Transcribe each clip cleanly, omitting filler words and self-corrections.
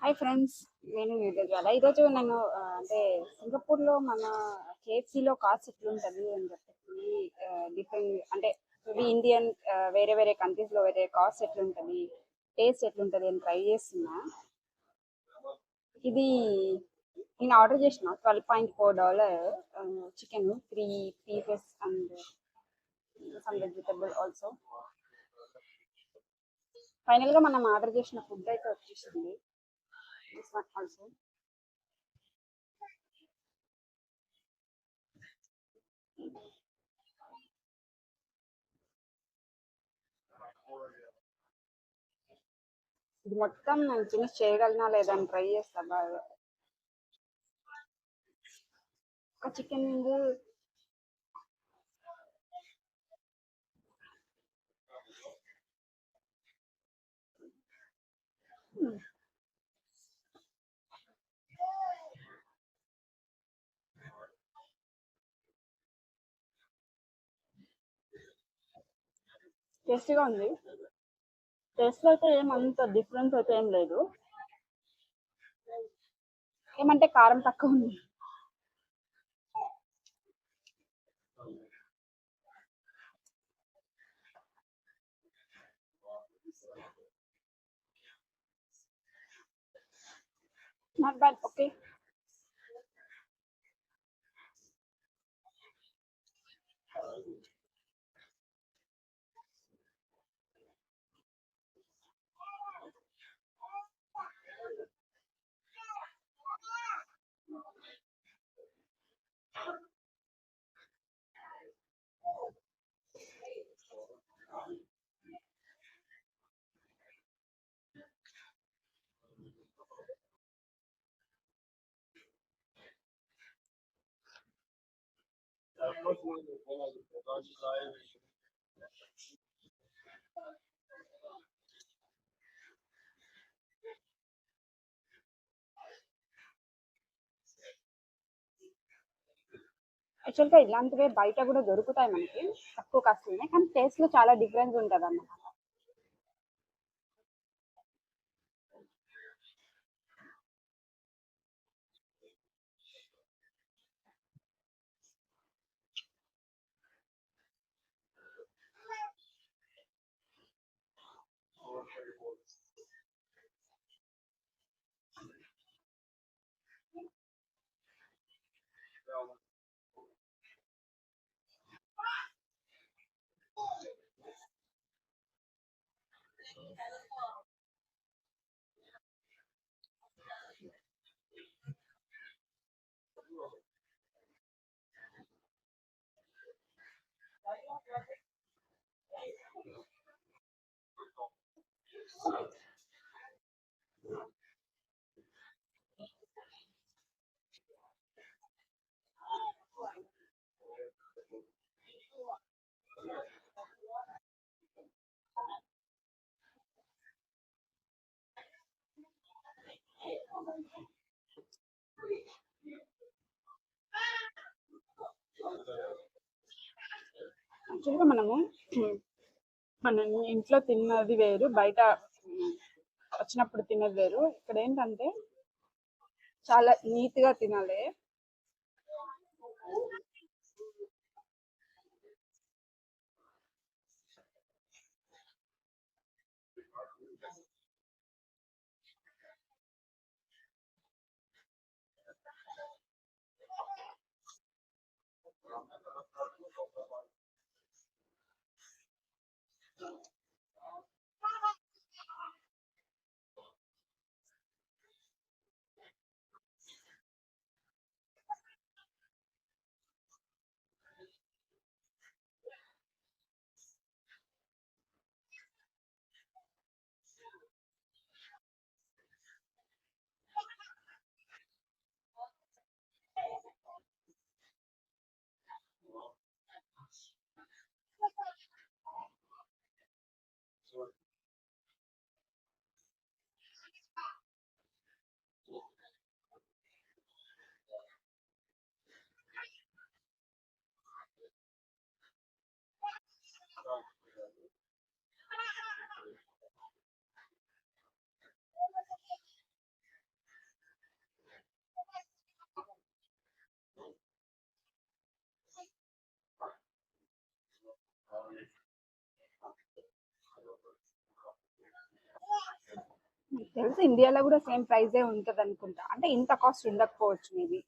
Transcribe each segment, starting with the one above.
Hi friends. నేను ఈరోజు నేను అంటే సింగపూర్లో మన కేఎఫ్సీలో కాస్ట్ ఎట్లుంటుంది అని చెప్పేసి డిఫరెంట్ అంటే ఇది ఇండియన్ వేరే వేరే కంట్రీస్లో వేరే కాస్ట్ ఎట్లుంటుంది, టేస్ట్ ఎట్లుంటుంది అని ట్రై చేస్తున్నా. ఇది నేను ఆర్డర్ చేసిన $12.4 chicken, 3 pieces and some vegetable also. ఫైనల్గా మనం ఆర్డర్ చేసిన ఫుడ్ అయితే వచ్చేసింది. This one also. ఇది మొత్తం నేను ఫినిష్ చేయగలనా లేదా అని ట్రై చేస్తా బాగా. ఒక చికెన్ టేస్టీగా ఉంది. టేస్ట్ అయితే ఏమంత డిఫరెన్స్ అయితే ఏం లేదు. ఏమంటే కారం తక్కువ ఉంది. Not bad, okay. యాక్చువల్గా ఇలాంటివే బయట కూడా దొరుకుతాయి మనకి, తక్కువ కాస్ట్లోనే, కానీ టేస్ట్లో చాలా డిఫరెన్స్ ఉంటుంది అన్నమాట. యాక్చువల్గా మన ఇంట్లో తిన్నది వేరు, బయట వచ్చినప్పుడు తిన్నది వేరు. ఇక్కడ ఏంటంటే చాలా నీట్గా తినాలి. నాకు తెలిసి ఇండియాలో కూడా సేమ్ ప్రైజే ఉంటది అనుకుంటా, అంటే ఇంత కాస్ట్ ఉండకపోవచ్చు మేబీ.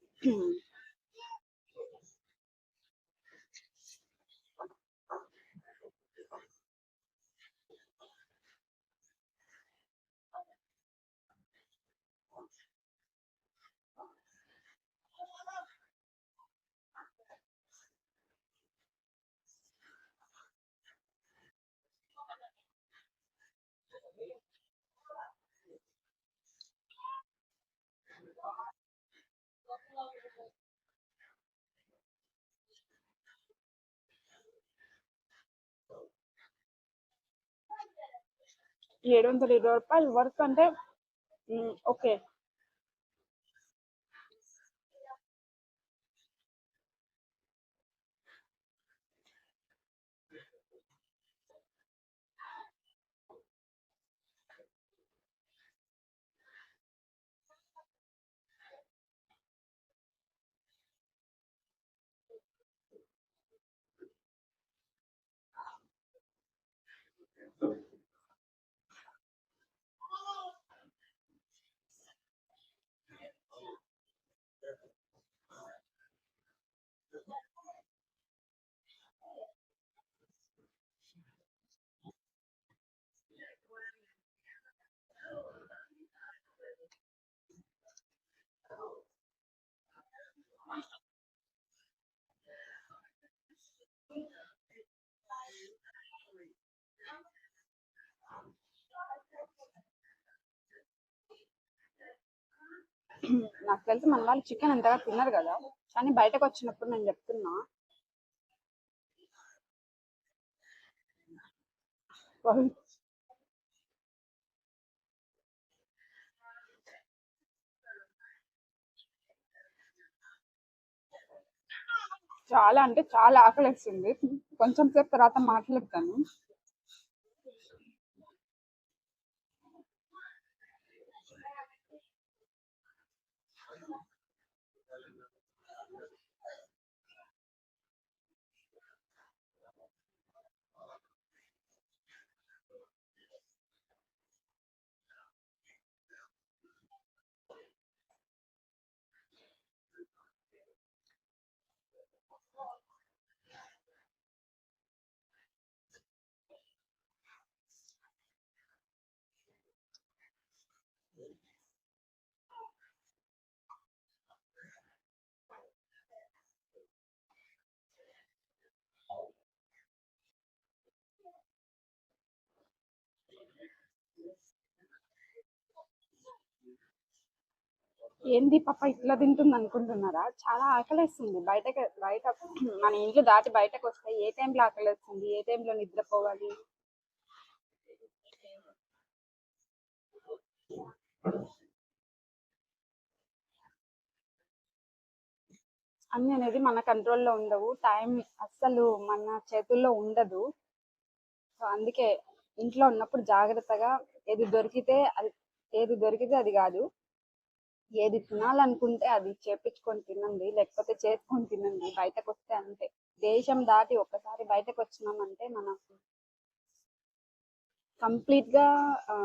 720 రూపాయలు వర్క్ అంటే ఓకే. నాకు తెలిసి మన వాళ్ళు చికెన్ అంతగా తినరు కదా, కానీ బయటకు వచ్చినప్పుడు నేను చెప్తున్నా. వాళ్ళు చాలా అంటే చాలా ఆకలిస్తుంది. కొంచెం సేపు తర్వాత మాట్లాడతాను. ఏంది పాప ఇట్లా తింటుంది అనుకుంటున్నారా? చాలా ఆకలేస్తుంది. బయట మన ఇంట్లో దాటి బయటకు వస్తే ఏ టైంలో ఆకలేస్తుంది, ఏ టైంలో నిద్రపోవాలి. అన్ని అనేది మన కంట్రోల్లో ఉండవు. టైం అస్సలు మన చేతుల్లో ఉండదు. సో అందుకే ఇంట్లో ఉన్నప్పుడు జాగ్రత్తగా ఏది దొరికితే అది ఏది దొరికితే అది కాదు, ఏది తినాలనుకుంటే అది చేపించుకొని తినండి, లేకపోతే చేసుకొని తినండి. బయటకు వస్తే అంతే. దేశం దాటి ఒక్కసారి బయటకు వచ్చినామంటే మనం కంప్లీట్ గా ఆ,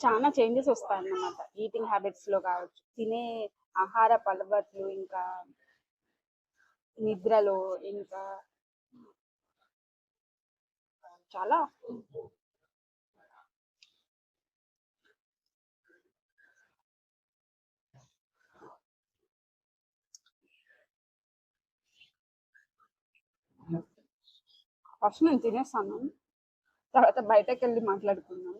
చాలా చేంజెస్ వస్తాయన్నమాట. ఈటింగ్ హ్యాబిట్స్ లో కావచ్చు, తినే ఆహార అలవాట్లు, ఇంకా నిద్రలో, ఇంకా చాలా. ఫస్ట్ నేను తినేస్తాను, తర్వాత బయటకు వెళ్ళి మాట్లాడుకుందాం.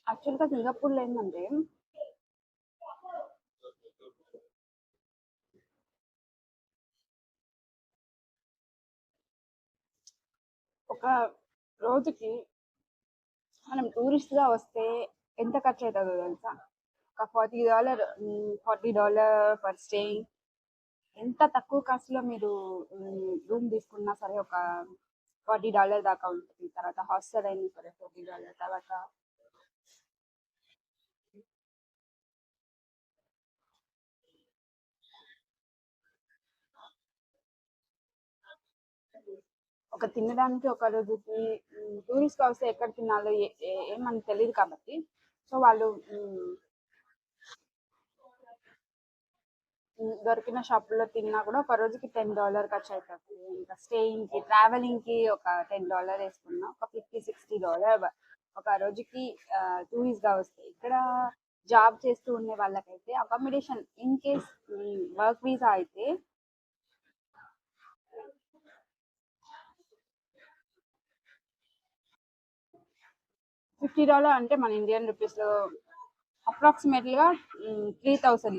యాక్చువల్గా సింగపూర్లో ఏంటంటే ఒక రోజుకి మనం టూరిస్ట్గా వస్తే ఎంత ఖర్చు అవుతుందో తెలుసా? ఒక $40, $40 ఫర్ స్టేయింగ్. ఎంత తక్కువ కాస్ట్లో మీరు రూమ్ తీసుకున్నా సరే ఒక $40 దాకా ఉంటుంది. తర్వాత హాస్టల్ అయినా సరే $40. తర్వాత ఒక తినడానికి ఒక రోజుకి టూరిస్ట్ వస్తే ఎక్కడ తినాలో ఏమని తెలియదు కాబట్టి సో వాళ్ళు దొరికిన షాపుల్లో తిన్నా కూడా ఒక రోజుకి $10 ఖర్చు అవుతుంది. ఇంకా స్టేయింగ్ కి ట్రావెలింగ్ కి ఒక $10 వేసుకున్నా ఒక $50-60 ఒక రోజుకి టూరిస్ట్ గా వస్తాయి. ఇక్కడ జాబ్ చేస్తూ ఉండే వాళ్ళకైతే accommodation in case work visa అయితే $50 అంటే మన ఇండియన్ రూపీస్ లో అప్రాక్సిమేట్లీగా 3,000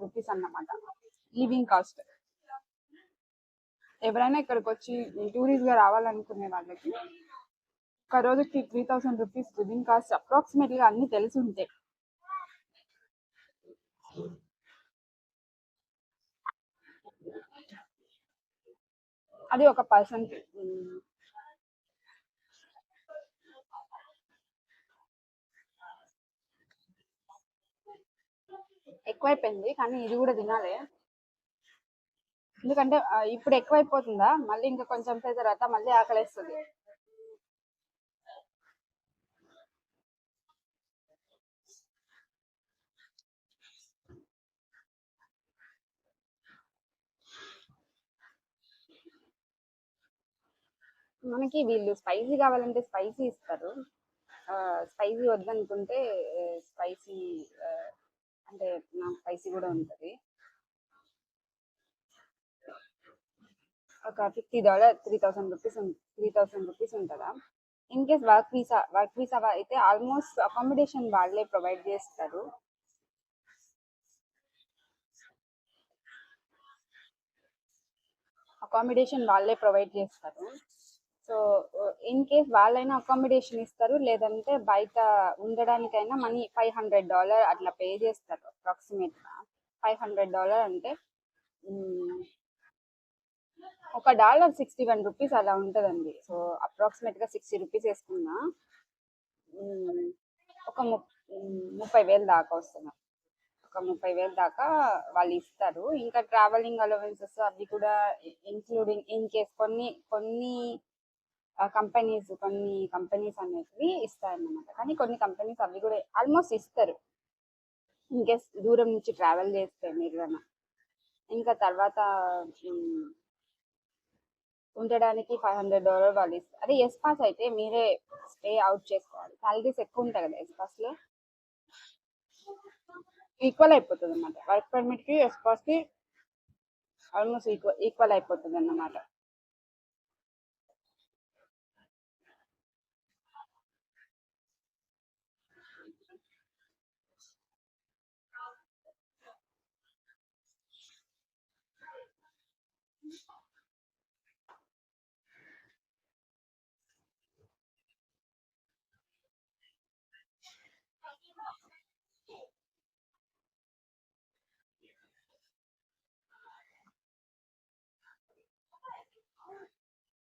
రూపీస్ అన్నమాట లివింగ్ కాస్ట్. ఎవరైనా ఇక్కడికి వచ్చి టూరిస్ట్ గా రావాలనుకునే వాళ్ళకి ఒక రోజుకి $3,000 లివింగ్ కాస్ట్ అప్రాక్సిమేట్లీగా అన్ని తెలిసి ఉంటాయి. అది ఒక పర్సన్ ఎక్కువైపోయింది కానీ ఇది కూడా తినాలి. ఎందుకంటే ఇప్పుడు ఎక్కువైపోతుందా మళ్ళీ ఇంకా కొంచెం సేపు తర్వాత మళ్ళీ ఆకలేస్తుంది. మనకి వీళ్ళు స్పైసీ కావాలంటే స్పైసీ ఇస్తారు. స్పైసీ వద్దనుకుంటే స్పైసీ అంటే నాకు స్పైసీ కూడా ఉంటుంది. ఒక $50 $3,000 ఉంటుందా. ఇన్ కేస్ వర్క్ వీసా అయితే ఆల్మోస్ట్ అకామిడేషన్ వాళ్ళే ప్రొవైడ్ చేస్తారు. సో ఇన్ కేస్ వాళ్ళైనా అకామిడేషన్ ఇస్తారు లేదంటే బయట ఉండడానికైనా మనీ $500 అట్లా పే చేస్తారు అప్రాక్సిమేట్గా. $500 అంటే ఒక $61 అలా ఉంటుందండి. సో అప్రాక్సిమేట్గా $60 వేసుకున్నా ఒక 30,000 దాకా వస్తున్నారు. ఒక 30,000 దాకా వాళ్ళు ఇస్తారు. ఇంకా ట్రావెలింగ్ అలవెన్సెస్ అవి కూడా ఇంక్లూడింగ్ ఇన్ కేస్ కొన్ని కంపెనీస్ అనేవి ఇస్తారన్నమాట. కానీ కొన్ని కంపెనీస్ అవి కూడా ఆల్మోస్ట్ ఇస్తారు ఇన్ కేస్ దూరం నుంచి ట్రావెల్ చేస్తే మీరు కన్నా. ఇంకా తర్వాత ఉమ్, ఉండడానికి $500 వాళ్ళు ఇస్తారు. అదే ఎస్ పాస్ అయితే మీరే స్టే అవుట్ చేసుకోవాలి. సాలరీస్ ఎక్కువ ఉంటాయి కదా ఎస్ పాస్ లో. ఈక్వల్ అయిపోతుంది అన్నమాట వర్క్ పర్మిట్ కి ఎస్ పాస్ కి ఆల్మోస్ట్ ఈక్వల్ అయిపోతుంది అన్నమాట.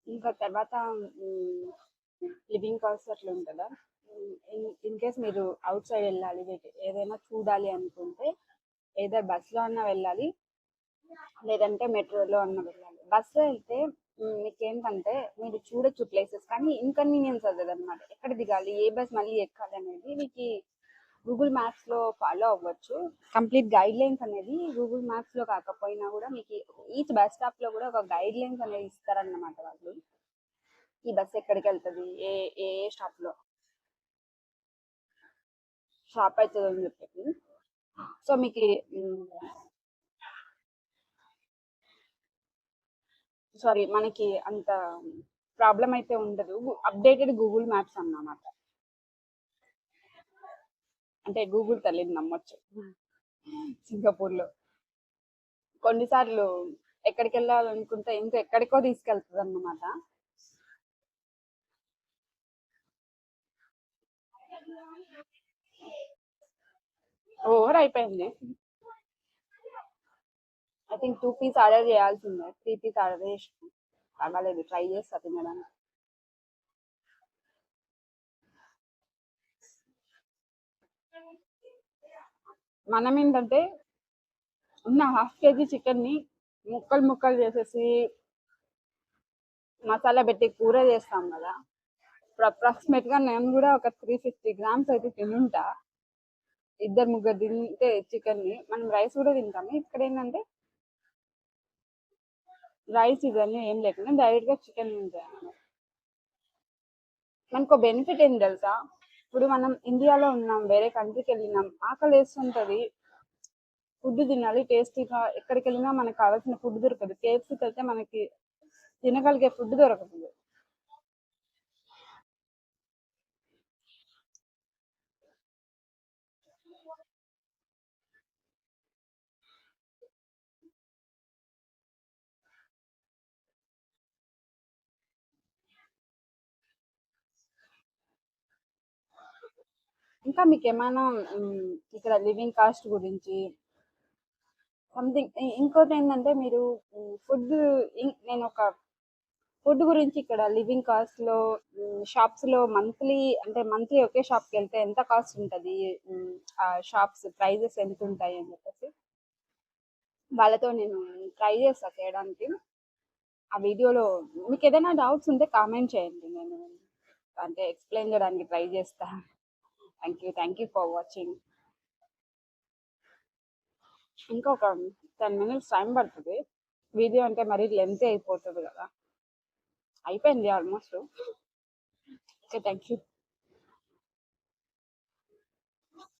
ఇంకా తర్వాత లివింగ్ కాస్ట్ అట్లా ఉంటుందా. ఇన్ కేస్ మీరు అవుట్ సైడ్ వెళ్ళాలి ఏదైనా చూడాలి అనుకుంటే ఏదో బస్లో అన్నా వెళ్ళాలి లేదంటే మెట్రోలో అన్న వెళ్ళాలి. బస్సులో వెళ్తే మీకు ఏంటంటే మీరు చూడొచ్చు ప్లేసెస్ కానీ ఇన్కన్వీనియన్స్ అవుతుంది అనమాట. ఎక్కడ దిగాలి ఏ బస్ మళ్ళీ ఎక్కాలి అనేది మీకు గూగుల్ మ్యాప్స్ లో ఫాలో అవ్వచ్చు. కంప్లీట్ గైడ్ లైన్స్ అనేది గూగుల్ మ్యాప్స్ లో కాకపోయినా కూడా మీకు ఈచ్ బస్ స్టాప్ లో కూడా ఒక గైడ్ లైన్స్ అనేది ఇస్తారన్నమాట వాళ్ళు. ఈ బస్ ఎక్కడికి వెళ్తుంది ఏ ఏ స్టాప్ లో స్టాప్ అవుతుంది అని చెప్పి. సో మీకు సారీ మనకి అంత ప్రాబ్లం అయితే ఉండదు. అప్డేటెడ్ గూగుల్ మ్యాప్స్ అన్నమాట. అంటే గూగుల్ తల్లిని నమ్మొచ్చు. సింగపూర్లో కొన్నిసార్లు ఎక్కడికి వెళ్ళాలనుకుంటే ఇంకా ఎక్కడికో తీసుకెళ్తుంది అన్నమాట. ఓవర్ అయిపోయింది. ఐ థింక్ 2 పీస్ ఆర్డర్ చేయాల్సిందే, 3 పీస్ ఆర్డర్ చేసి పర్వాలేదు, ట్రై చేస్తా తినడానికి. మనం ఏంటంటే ఉన్న హాఫ్ కేజీ చికెన్ని ముక్కలు ముక్కలు చేసేసి మసాలా పెట్టి కూర చేస్తాం కదా. ఇప్పుడు అప్రాక్సిమేట్ గా నేను కూడా ఒక 350 గ్రామ్స్ అయితే తినుంటా. ఇద్దరు ముగ్గురు తింటే చికెన్ ని. మనం రైస్ కూడా తింటాము. ఇక్కడ ఏంటంటే రైస్ ఇవన్నీ ఏం లేకుండా డైరెక్ట్ గా చికెన్ తింటాను. మనకు బెనిఫిట్ ఏం తెలుసా, ఇప్పుడు మనం ఇండియాలో ఉన్నాం, వేరే కంట్రీకి వెళ్ళినాం, ఆకలి వేస్తుంటది, ఫుడ్ తినాలి టేస్టీగా, ఎక్కడికి వెళ్ళినా మనకు కావాల్సిన ఫుడ్ దొరకదు. కేఎఫ్సీకి వెళ్తే మనకి తినగలిగే ఫుడ్ దొరకదు. ఇంకా మీకు ఏమైనా ఇక్కడ లివింగ్ కాస్ట్ గురించి సంథింగ్, ఇంకోటి ఏంటంటే మీరు ఫుడ్, నేను ఒక ఫుడ్ గురించి ఇక్కడ లివింగ్ కాస్ట్ లో షాప్స్ లో మంత్లీ, అంటే మంత్లీ ఒకే షాప్ కి వెళ్తే ఎంత కాస్ట్ ఉంటది, ఆ షాప్స్ ప్రైజెస్ ఎంత ఉంటాయి అని చెప్పేసి వాళ్ళతో నేను ట్రై చేస్తా చేయడానికి. ఆ వీడియోలో మీకు ఏదైనా డౌట్స్ ఉంటే కామెంట్ చేయండి, నేను అంటే ఎక్స్ప్లెయిన్ చేయడానికి ట్రై చేస్తా. Thank you for watching. ఇంకా ఒక 10 minutes టైం పడుతుంది. వీడియో అంటే మరీ లెంత్ అయిపోతుంది కదా. అయిపోయింది ఆల్మోస్ట్. Okay, thank you.